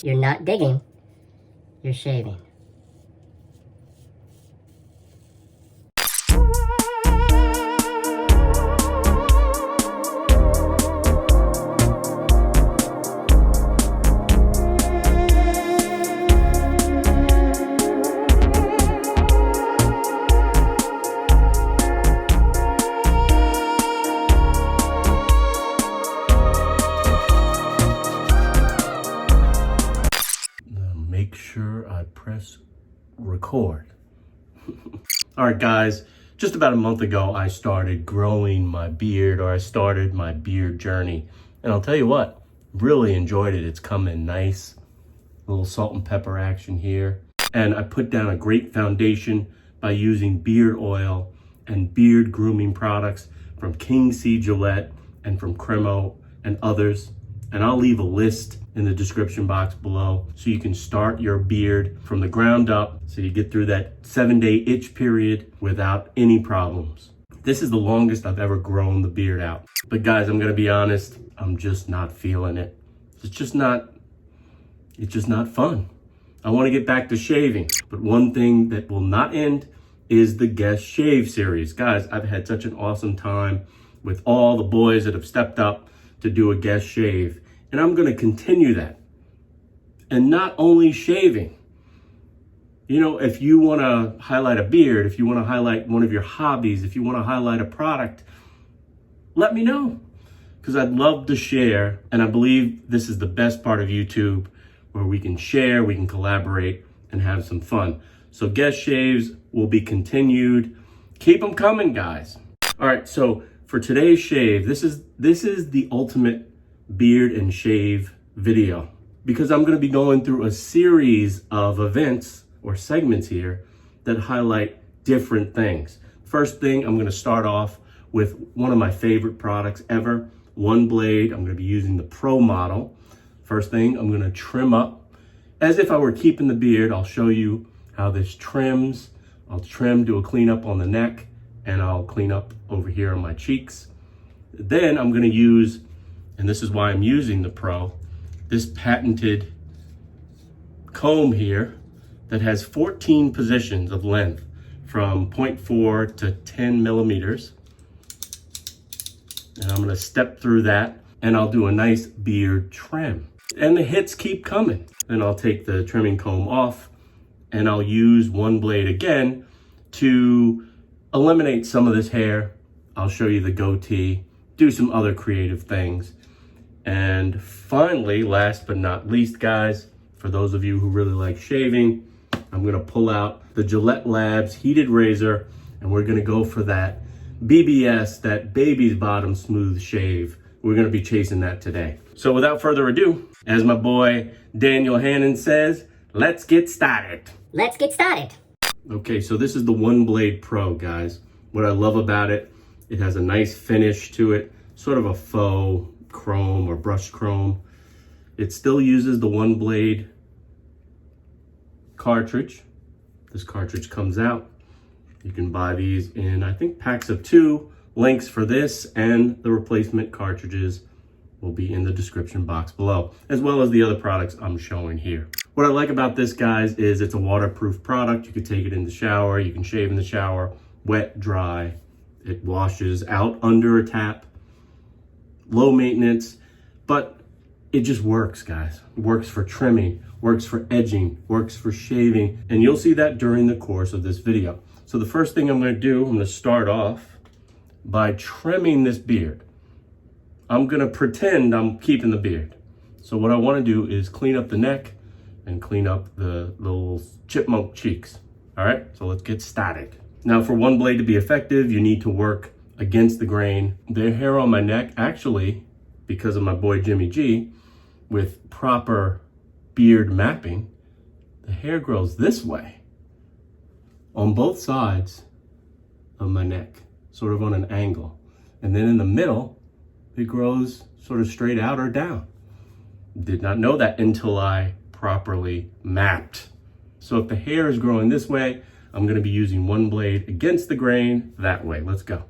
You're not digging, you're shaving. Make sure I press record. All right, guys, just about a month ago, I started growing my beard, or I started my beard journey. And I'll tell you what, really enjoyed it. It's come in nice, a little salt and pepper action here. And I put down a great foundation by using beard oil and beard grooming products from King C. Gillette and from Cremo and others. And I'll leave a list in the description box below so you can start your beard from the ground up so you get through that 7-day itch period without any problems. This is the longest I've ever grown the beard out. But guys, I'm gonna be honest, I'm just not feeling it. It's just not fun. I wanna get back to shaving, but one thing that will not end is the guest shave series. Guys, I've had such an awesome time with all the boys that have stepped up to do a guest shave. And I'm gonna continue that. And not only shaving. You know, if you wanna highlight a beard, if you wanna highlight one of your hobbies, if you wanna highlight a product, let me know. Because I'd love to share, and I believe this is the best part of YouTube, where we can share, we can collaborate, and have some fun. So guest shaves will be continued. Keep them coming, guys. All right, so for today's shave, this is the ultimate beard and shave video, because I'm going to be going through a series of events or segments here that highlight different things. First thing, I'm going to start off with one of my favorite products ever, One Blade. I'm going to be using the Pro model. First thing, I'm going to trim up. As if I were keeping the beard, I'll show you how this trims. I'll trim, do a cleanup on the neck, and I'll clean up over here on my cheeks. Then I'm going to use, and this is why I'm using the Pro, this patented comb here that has 14 positions of length from 0.4 to 10 millimeters. And I'm gonna step through that and I'll do a nice beard trim. And the hits keep coming. Then I'll take the trimming comb off and I'll use One Blade again to eliminate some of this hair. I'll show you the goatee, do some other creative things. And finally, last but not least, guys, for those of you who really like shaving, I'm gonna pull out the Gillette Labs heated razor and we're gonna go for that BBS, that baby's bottom smooth shave. We're gonna be chasing that today. So without further ado, as my boy Daniel Hannon says, let's get started. Let's get started. Okay, so this is the One Blade Pro, guys. What I love about it, it has a nice finish to it, sort of a faux chrome or brushed chrome. It still uses the One Blade cartridge. This cartridge comes out. You can buy these in, I think, packs of 2. Links for this and the replacement cartridges will be in the description box below, as well as the other products I'm showing here. What I like about this, guys, is it's a waterproof product. You can take it in the shower, you can shave in the shower, wet, dry. It washes out under a tap. Low maintenance, but it just works, guys. It works for trimming, works for edging, works for shaving, and you'll see that during the course of this video. So the first thing I'm gonna do, I'm gonna start off by trimming this beard. I'm gonna pretend I'm keeping the beard. So what I wanna do is clean up the neck and clean up the little chipmunk cheeks. All right, so let's get started. Now for One Blade to be effective, you need to work against the grain. The hair on my neck, actually, because of my boy Jimmy G, with proper beard mapping, the hair grows this way on both sides of my neck, sort of on an angle. And then in the middle, it grows sort of straight out or down. Did not know that until I properly mapped. So if the hair is growing this way, I'm gonna be using One Blade against the grain that way. Let's go.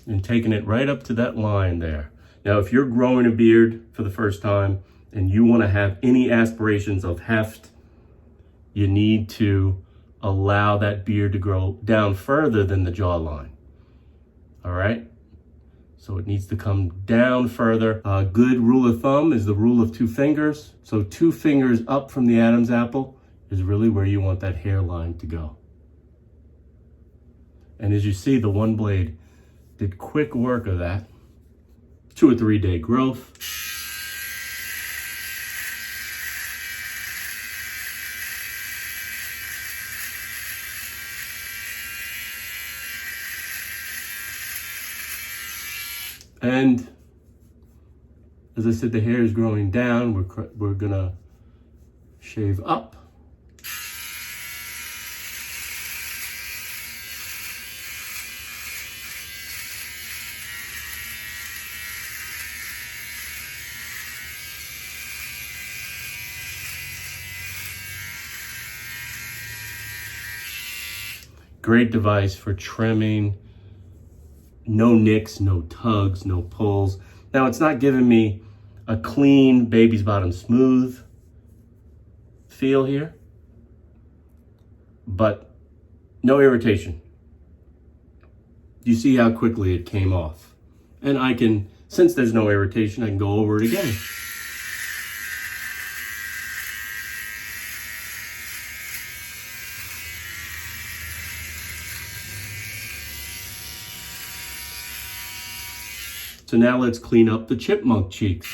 and taking it right up to that line there. Now, if you're growing a beard for the first time and you want to have any aspirations of heft, you need to allow that beard to grow down further than the jawline. All right? So it needs to come down further. A good rule of thumb is the rule of 2 fingers. So 2 fingers up from the Adam's apple is really where you want that hairline to go. And as you see, the One Blade did quick work of that. 2 or 3 day growth. And as I said, the hair is growing down. We're gonna shave up. Great device for trimming. No nicks, no tugs, no pulls. Now, it's not giving me a clean baby's bottom smooth feel here, but no irritation. You see how quickly it came off. And I can, since there's no irritation, I can go over it again. So now let's clean up the chipmunk cheeks.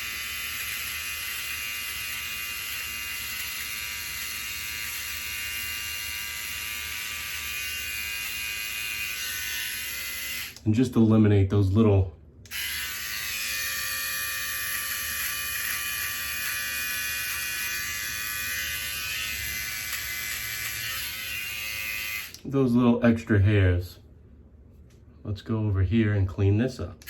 And just eliminate those little extra hairs. Let's go over here and clean this up.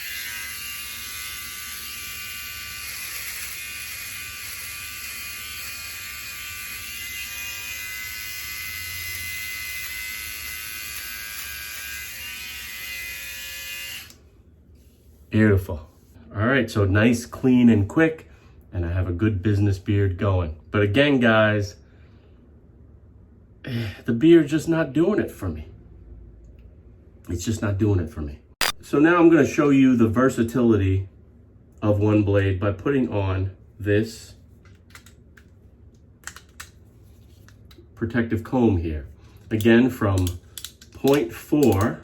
Beautiful. All right, so nice, clean, and quick, and I have a good business beard going. But again, guys, the beard's just not doing it for me. It's just not doing it for me. So now I'm gonna show you the versatility of One Blade by putting on this protective comb here. Again, from 0.4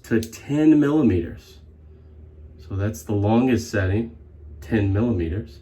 to 10 millimeters. So that's the longest setting, 10 millimeters.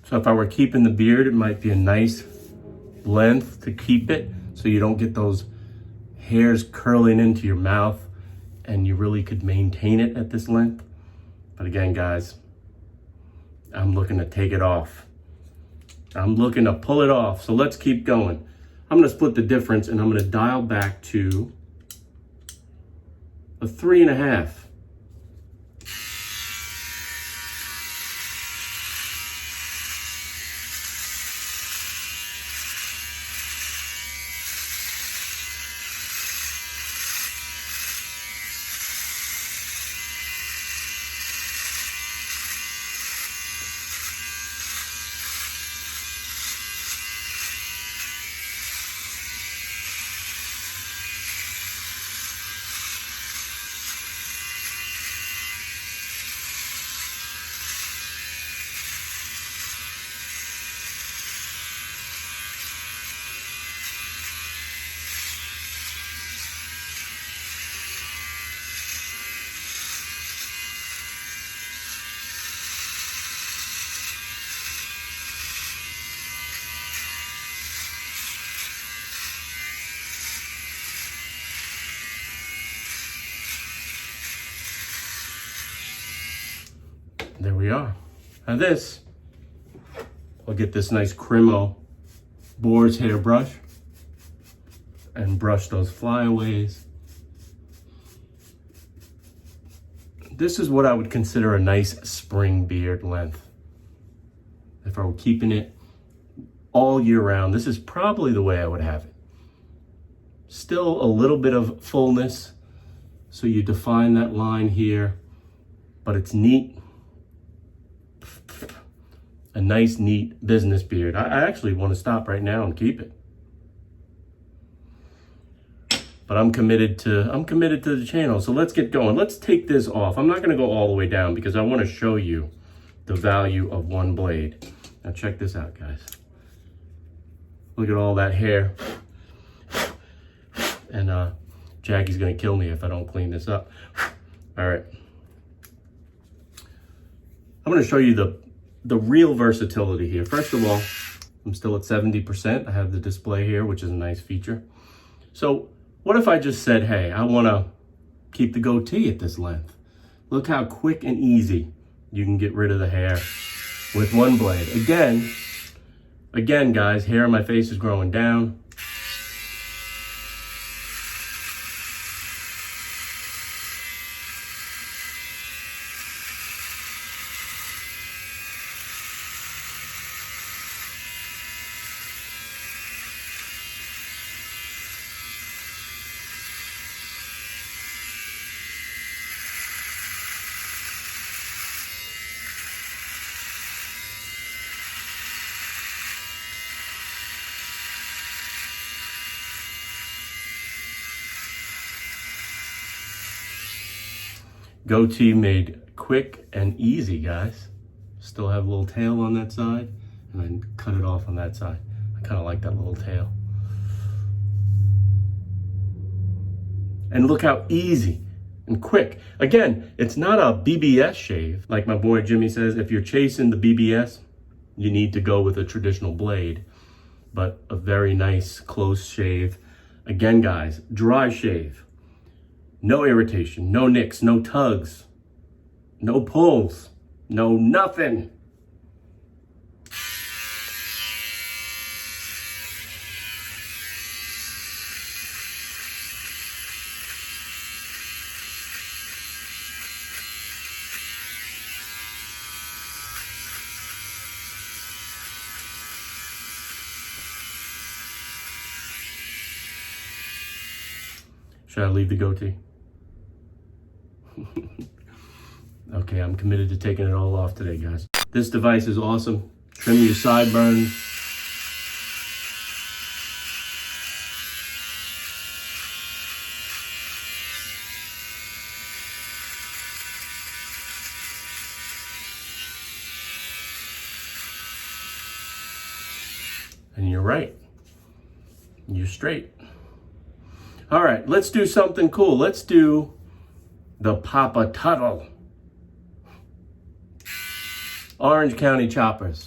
So if I were keeping the beard, it might be a nice length to keep it so you don't get those hairs curling into your mouth, and you really could maintain it at this length. But again, guys, I'm looking to take it off. I'm looking to pull it off. So let's keep going. I'm gonna split the difference and I'm gonna dial back to a 3.5. There we are. Now this, I'll get this nice Cremo boar's hair brush and brush those flyaways. This is what I would consider a nice spring beard length. If I were keeping it all year round, this is probably the way I would have it. Still a little bit of fullness, so you define that line here, but it's neat. A nice, neat business beard. I actually want to stop right now and keep it. But I'm committed to the channel, so let's get going. Let's take this off. I'm not gonna go all the way down because I wanna show you the value of one blade. Now check this out, guys. Look at all that hair. And Jackie's gonna kill me if I don't clean this up. All right. I'm gonna show you the real versatility here. First of all, I'm still at 70%. I have the display here, which is a nice feature. So what if I just said, hey, I wanna keep the goatee at this length? Look how quick and easy you can get rid of the hair with one blade. Again, guys, hair on my face is growing down. Goatee made quick and easy, guys. Still have a little tail on that side, and then cut it off on that side. I kind of like that little tail. And look how easy and quick. Again, it's not a BBS shave. Like my boy Jimmy says, if you're chasing the BBS, you need to go with a traditional blade, but a very nice close shave. Again, guys, dry shave. No irritation, no nicks, no tugs, no pulls, no nothing. Should I leave the goatee? Okay, I'm committed to taking it all off today, guys. This device is awesome. Trim your sideburns. And you're right. You're straight. All right, let's do something cool. Let's do the Papa Tuttle. Orange County choppers.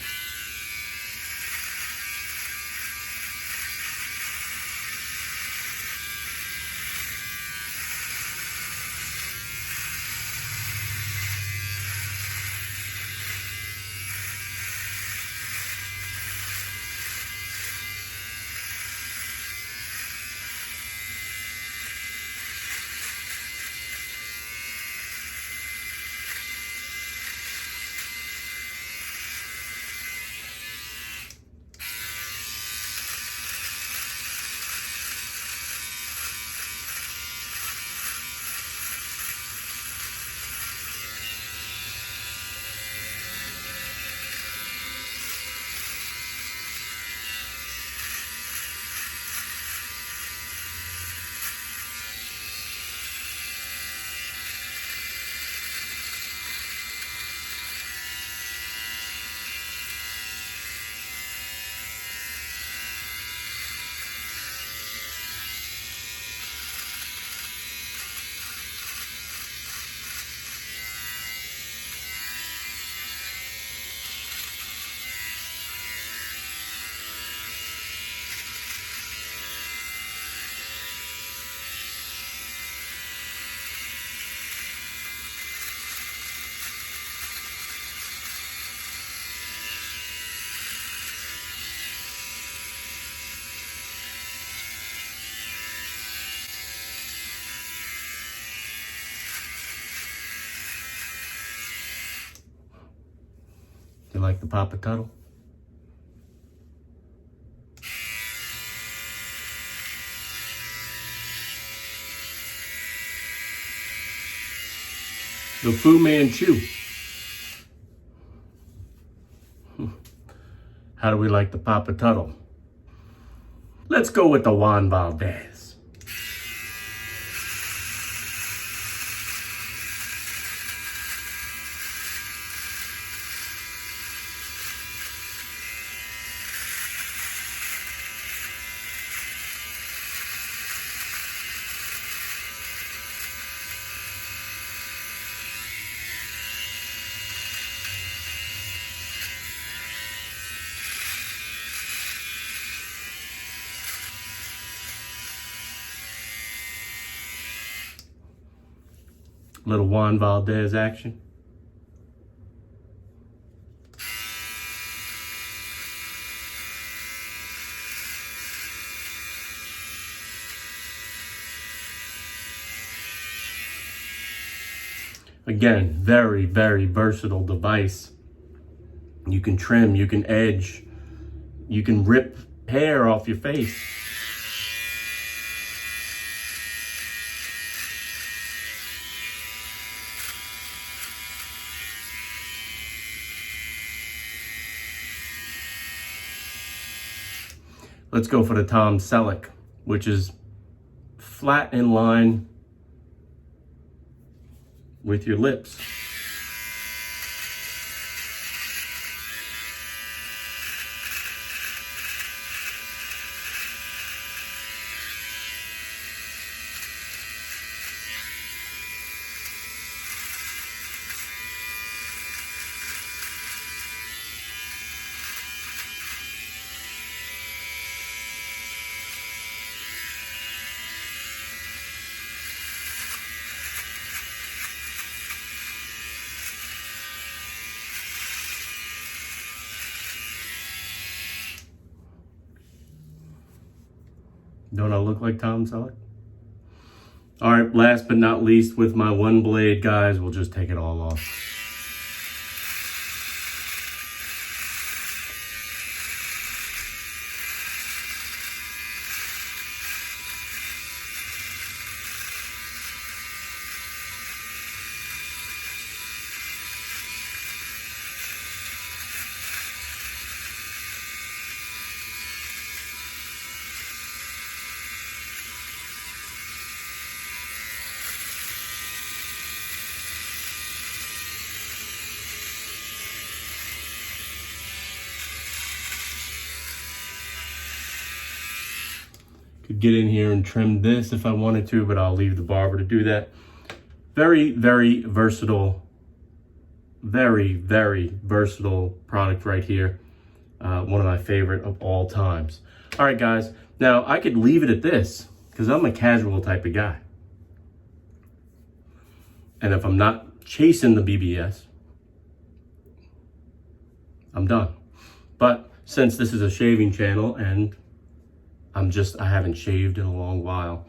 You like the Papa Tuttle? The Fu Manchu. How do we like the Papa Tuttle? Let's go with the Juan Valdez. Little Juan Valdez action. Again, very, very versatile device. You can trim, you can edge, you can rip hair off your face. Let's go for the Tom Selleck, which is flat in line with your lips. Don't I look like Tom Selleck? All right, last but not least, with my one blade, guys, we'll just take it all off. Could get in here and trim this if I wanted to, but I'll leave the barber to do that. Very, very versatile. Very, very versatile product right here. One of my favorite of all times. All right, guys. Now, I could leave it at this because I'm a casual type of guy. And if I'm not chasing the BBS, I'm done. But since this is a shaving channel and I haven't shaved in a long while,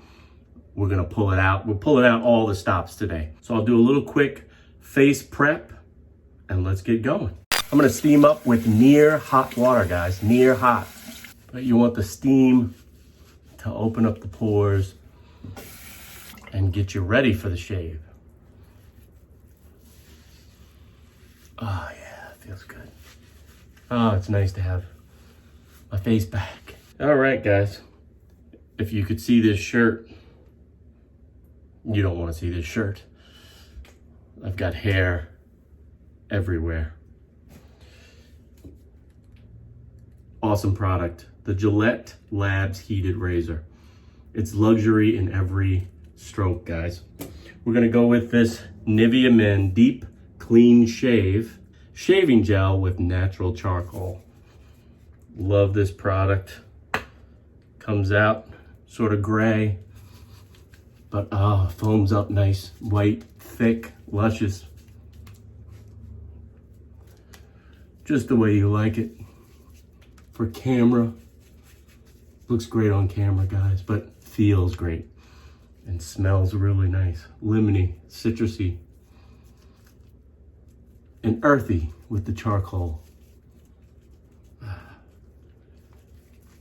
we're gonna pull it out. We're pulling out all the stops today. So I'll do a little quick face prep and let's get going. I'm gonna steam up with near hot water, guys, near hot. But you want the steam to open up the pores and get you ready for the shave. Oh yeah, it feels good. Oh, it's nice to have my face back. All right, guys, if you could see this shirt, you don't want to see this shirt. I've got hair everywhere. Awesome product. The Gillette Labs Heated Razor. It's luxury in every stroke, guys. We're gonna go with this Nivea Men Deep Clean Shave Shaving Gel with natural charcoal. Love this product. Comes out sort of gray, but foams up nice, white, thick, luscious. Just the way you like it. For camera, looks great on camera, guys, but feels great and smells really nice. Lemony, citrusy, and earthy with the charcoal.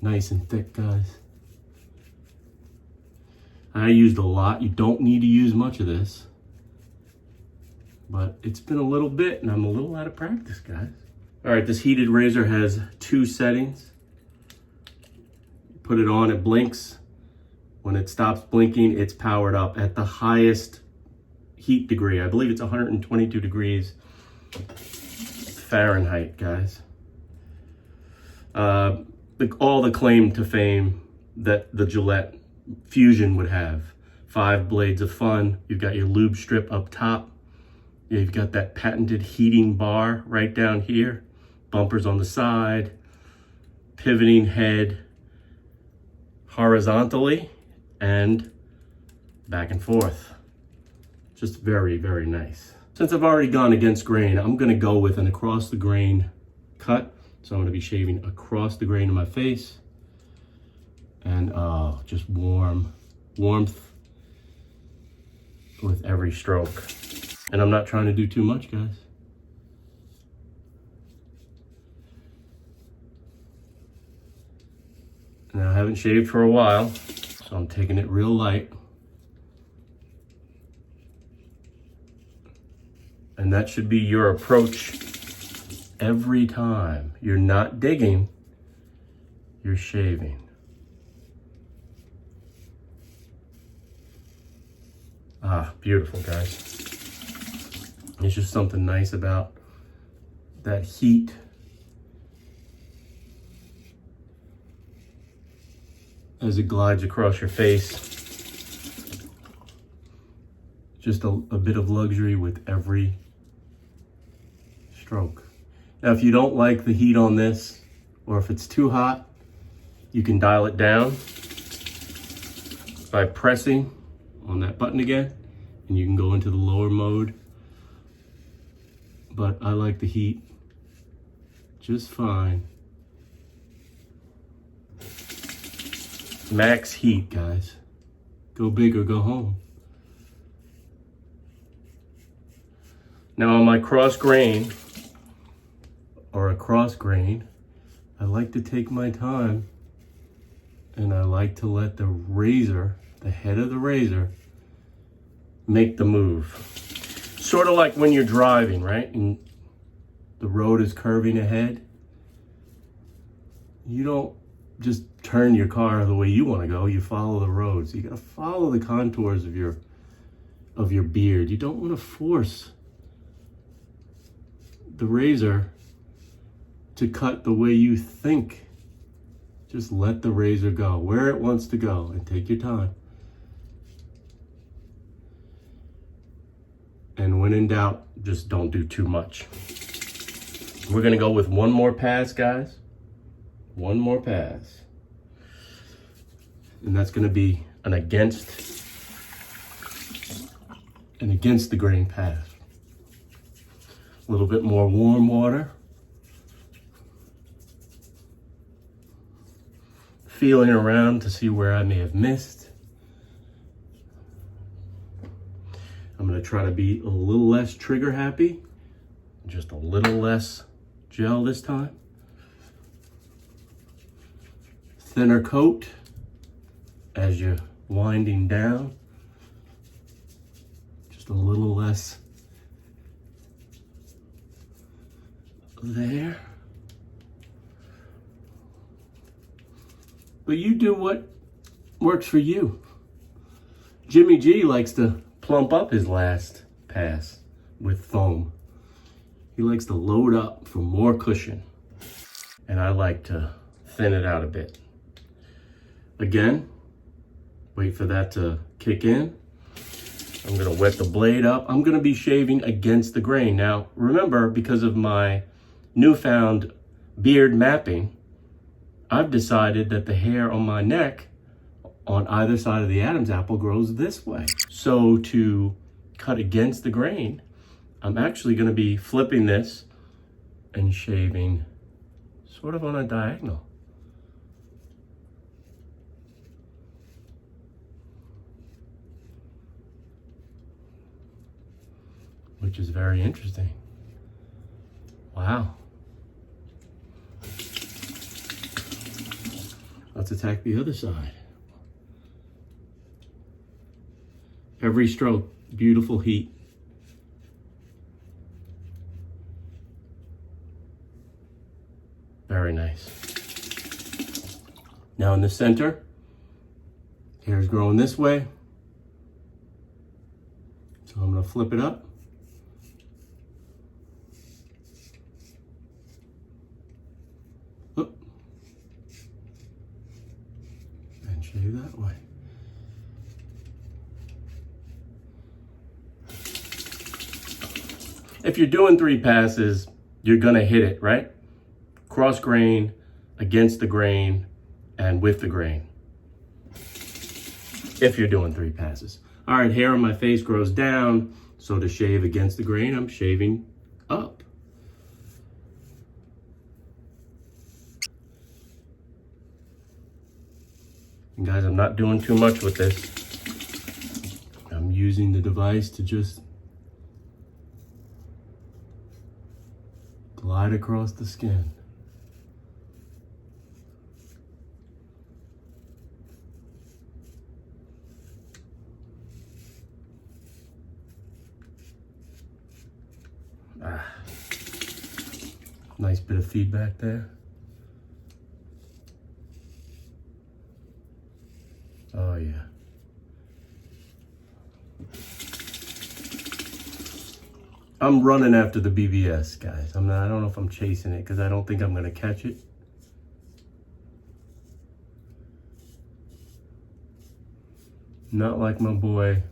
Nice and thick, guys. I used a lot. You don't need to use much of this. But it's been a little bit and I'm a little out of practice, guys. All right, this heated razor has 2 settings. Put it on, it blinks. When it stops blinking, it's powered up at the highest heat degree. I believe it's 122 degrees Fahrenheit, guys. All the claim to fame that the Gillette Fusion would have. 5 blades of fun. You've got your lube strip up top. You've got that patented heating bar right down here. Bumpers on the side. Pivoting head horizontally and back and forth. Just very, very nice. Since I've already gone against grain, I'm gonna go with an across the grain cut. So I'm gonna be shaving across the grain of my face. And just warmth with every stroke. And I'm not trying to do too much, guys. Now I haven't shaved for a while, so I'm taking it real light. And that should be your approach every time. You're not digging, you're shaving. Ah, beautiful, guys. It's just something nice about that heat. As it glides across your face. Just a bit of luxury with every stroke. Now, if you don't like the heat on this, or if it's too hot, you can dial it down by pressing on that button again, and you can go into the lower mode. But I like the heat just fine. Max heat, guys. Go big or go home. Now on my cross grain, or a cross grain, I like to take my time and I like to let the razor, the head of the razor, make the move. Sort of like when you're driving, right? And the road is curving ahead. You don't just turn your car the way you want to go. You follow the road. So you got to follow the contours of your beard. You don't want to force the razor to cut the way you think. Just let the razor go where it wants to go and take your time. And when in doubt, just don't do too much. We're gonna go with one more pass, guys. One more pass. And that's gonna be an against the grain pass. A little bit more warm water. Feeling around to see where I may have missed. I'm gonna try to be a little less trigger happy, just a little less gel this time. Thinner coat as you're winding down. Just a little less there. But you do what works for you. Jimmy G likes to plump up his last pass with foam. He likes to load up for more cushion. And I like to thin it out a bit. Again, wait for that to kick in. I'm gonna wet the blade up. I'm gonna be shaving against the grain. Now, remember, because of my newfound beard mapping, I've decided that the hair on my neck on either side of the Adam's apple grows this way. So to cut against the grain, I'm actually gonna be flipping this and shaving sort of on a diagonal. Which is very interesting. Wow. Let's attack the other side. Every stroke, beautiful heat. Very nice. Now in the center, hair's growing this way. So I'm gonna flip it up. And shave that way. If you're doing 3 passes, you're gonna hit it, right? Cross grain, against the grain, and with the grain. If you're doing 3 passes. All right, hair on my face grows down, so to shave against the grain, I'm shaving up. And guys, I'm not doing too much with this. I'm using the device to just glide across the skin. Nice bit of feedback there. Oh yeah. I'm running after the BBS, guys. I don't know if I'm chasing it because I don't think I'm gonna catch it. Not like my boy,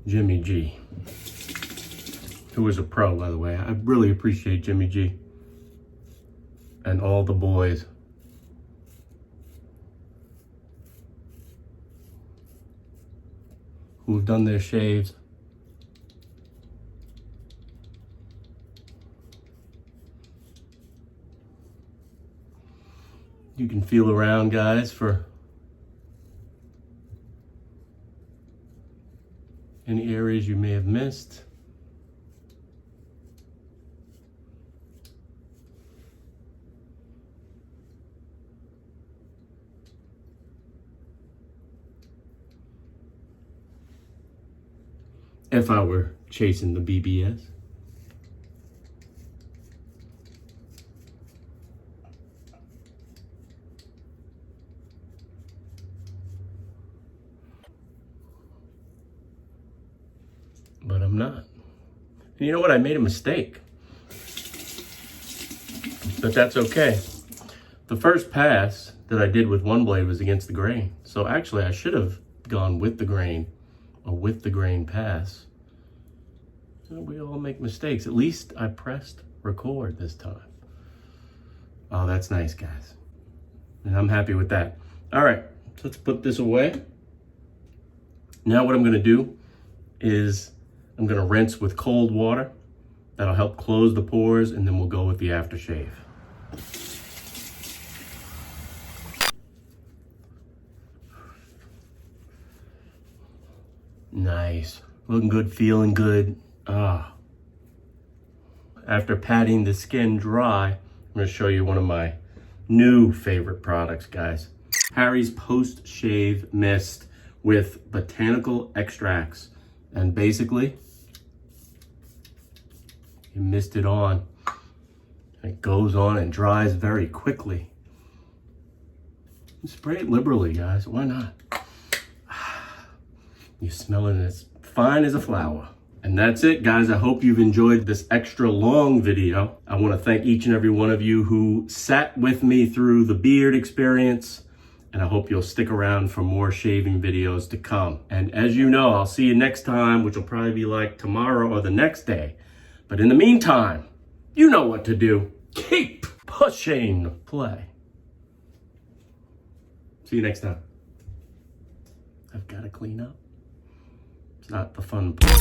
Jimmy G, who is a pro, by the way. I really appreciate Jimmy G and all the boys who have done their shaves. You can feel around, guys, for any areas you may have missed. If I were chasing the BBS. But I'm not. And you know what? I made a mistake. But that's okay. The first pass that I did with one blade was against the grain. So actually I should have gone with the grain, or with the grain pass. We all make mistakes. At least I pressed record this time. Oh, that's nice, guys. And I'm happy with that. All right, so let's put this away. Now what I'm gonna do is I'm gonna rinse with cold water. That'll help close the pores, and then we'll go with the aftershave. Nice, looking good, feeling good. After patting the skin dry, I'm gonna show you one of my new favorite products, guys. Harry's Post-Shave Mist with botanical extracts. And basically, you mist it on. It goes on and dries very quickly. Spray it liberally, guys. Why not? You smell it and it's fine as a flower. And that's it, guys. I hope you've enjoyed this extra long video. I want to thank each and every one of you who sat with me through the beard experience. And I hope you'll stick around for more shaving videos to come. And as you know, I'll see you next time, which will probably be like tomorrow or the next day. But in the meantime, you know what to do. Keep pushing play. See you next time. I've got to clean up. It's not the fun part.